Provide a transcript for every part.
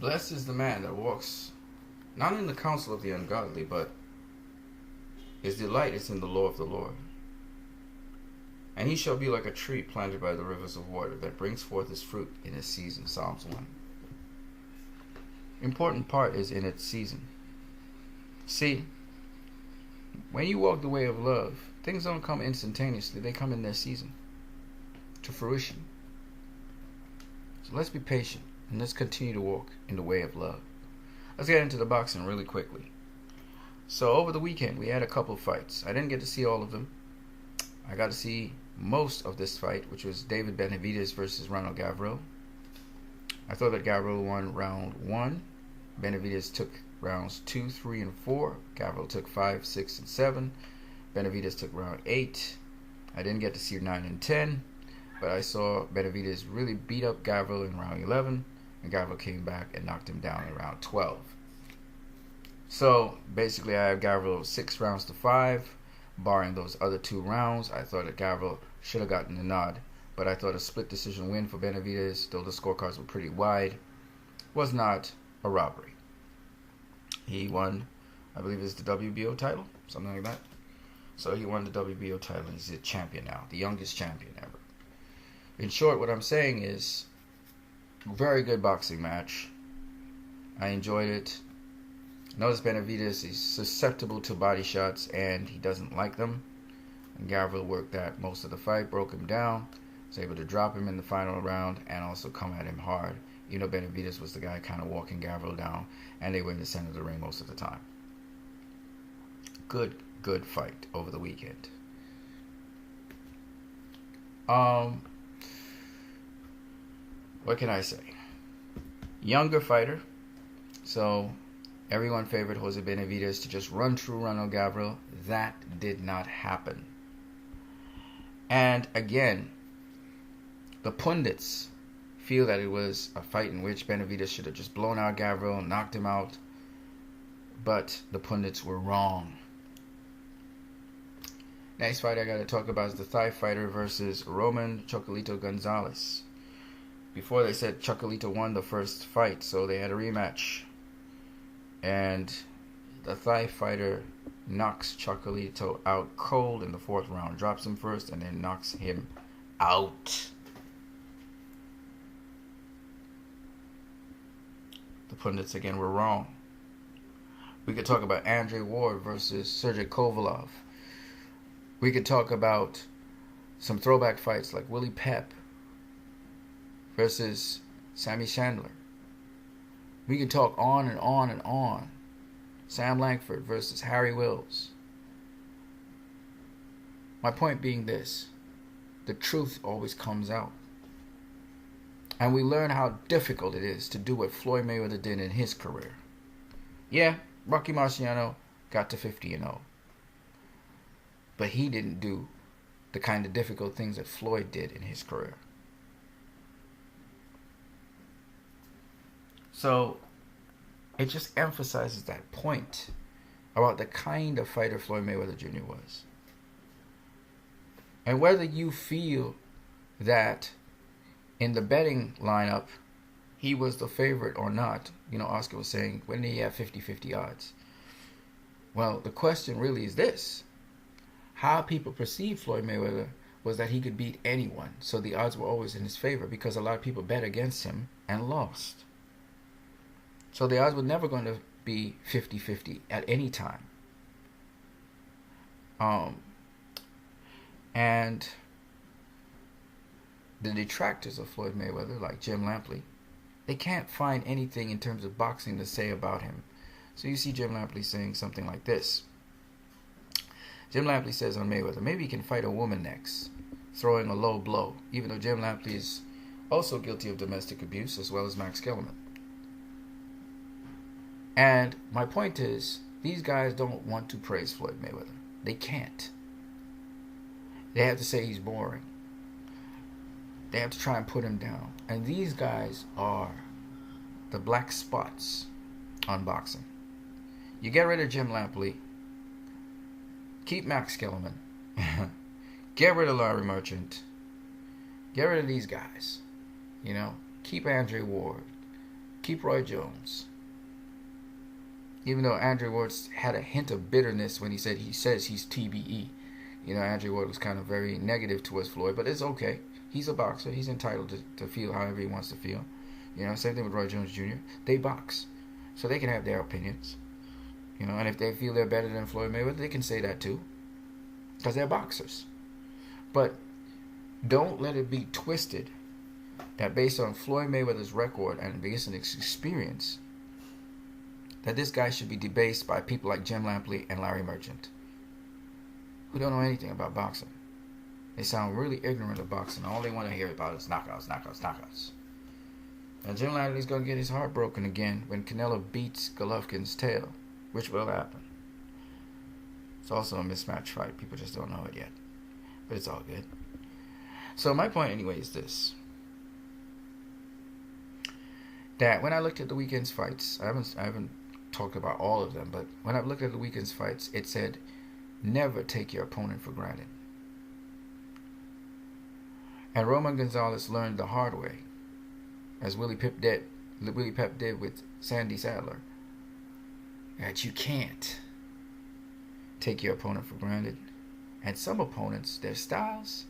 Blessed is the man that walks not in the counsel of the ungodly, but his delight is in the law of the Lord. And he shall be like a tree planted by the rivers of water that brings forth his fruit in its season. Psalms 1. Important part is in its season. See, when you walk the way of love, things don't come instantaneously. They come in their season to fruition. So let's be patient and let's continue to walk in the way of love. Let's get into the boxing really quickly. So over the weekend, we had a couple fights. I didn't get to see all of them. I got to see most of this fight, which was David Benavidez versus Ronald Gavril. I thought that Gavril won round 1. Benavidez took rounds 2, 3, and 4. Gavril took 5, 6, and 7. Benavidez took round 8. I didn't get to see 9 and 10, but I saw Benavidez really beat up Gavril in round 11, and Gavril came back and knocked him down in round 12. So basically, I have Gavril 6 rounds to 5. Barring those other 2 rounds, I thought that Gavril should have gotten the nod, but I thought a split decision win for Benavidez, though the scorecards were pretty wide, was not a robbery. He won, I believe it's the WBO title, something like that. So he won the WBO title, and he's a champion now, the youngest champion ever. In short, what I'm saying is, very good boxing match. I enjoyed it. Notice Benavidez is susceptible to body shots, and he doesn't like them. And Gavril worked that most of the fight, broke him down, was able to drop him in the final round, and also come at him hard. You know, Benavidez was the guy kind of walking Gavril down, and they were in the center of the ring most of the time. Good fight over the weekend. What can I say? Younger fighter, so everyone favored Jose Benavidez to just run through Ronald Gavril. That did not happen. And again, the pundits feel that it was a fight in which Benavidez should have just blown out Gavril and knocked him out. But the pundits were wrong. Next fight I got to talk about is the Thai fighter versus Roman Chocolatito Gonzalez. Before they said Chocolatito won the first fight, so they had a rematch. And the Thai fighter knocks Chocolatito out cold in the 4th round. Drops him first and then knocks him out. The pundits again were wrong. We could talk about Andre Ward versus Sergey Kovalev. We could talk about some throwback fights like Willie Pep versus Sammy Chandler. We could talk on and on and on. Sam Langford versus Harry Wills. My point being this: the truth always comes out. And we learn how difficult it is to do what Floyd Mayweather did in his career. Yeah, Rocky Marciano got to 50-0. But he didn't do the kind of difficult things that Floyd did in his career. So it just emphasizes that point about the kind of fighter Floyd Mayweather Jr. was. And whether you feel that in the betting lineup he was the favorite or not, you know, Oscar was saying, when did he have 50-50 odds? Well, the question really is this: how people perceived Floyd Mayweather was that he could beat anyone, so the odds were always in his favor because a lot of people bet against him and lost. So the odds were never going to be 50-50 at any time. And the detractors of Floyd Mayweather, like Jim Lampley, they can't find anything in terms of boxing to say about him. So you see Jim Lampley saying something like this. Jim Lampley says on Mayweather, maybe he can fight a woman next, throwing a low blow, even though Jim Lampley is also guilty of domestic abuse, as well as Max Kellerman. And my point is, these guys don't want to praise Floyd Mayweather. They can't. They have to say he's boring. They have to try and put him down. And these guys are the black spots on boxing. You get rid of Jim Lampley, keep Max Kellerman, get rid of Larry Merchant, get rid of these guys. You know, keep Andre Ward, Keep Roy Jones. Even though Andre Ward had a hint of bitterness when he says he's TBE. You know, Andre Ward was kind of very negative towards Floyd, but it's okay. He's a boxer. He's entitled to feel however he wants to feel. You know, same thing with Roy Jones Jr. They box, so they can have their opinions. You know, and if they feel they're better than Floyd Mayweather, they can say that too, because they're boxers. But don't let it be twisted that based on Floyd Mayweather's record and based on his experience, that this guy should be debased by people like Jim Lampley and Larry Merchant, who don't know anything about boxing. They sound really ignorant of boxing. All they want to hear about is knockouts, knockouts, knockouts. Now Jim Lampley's going to get his heart broken again when Canelo beats Golovkin's tail, which will happen. It's also a mismatch fight. People just don't know it yet. But it's all good. So my point anyway is this. That when I looked at the weekend's fights, I haven't talked about all of them, but when I looked at the weekend's fights, it said, never take your opponent for granted. And Roman Gonzalez learned the hard way, as Willie Pep did with Sandy Sadler, that you can't take your opponent for granted. And some opponents, their styles,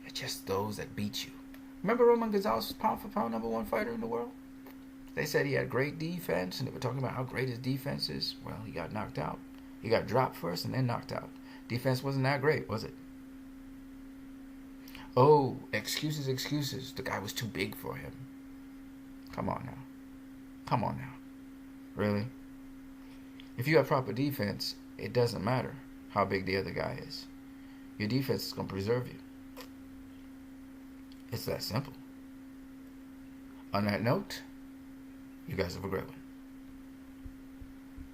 are just those that beat you. Remember Roman Gonzalez was pound for pound #1 fighter in the world? They said he had great defense, and they were talking about how great his defense is. Well, he got knocked out. He got dropped first and then knocked out. Defense wasn't that great, was it? Oh, excuses, excuses. The guy was too big for him. Come on now. Come on now. Really? If you have proper defense, it doesn't matter how big the other guy is. Your defense is going to preserve you. It's that simple. On that note, you guys have a great one.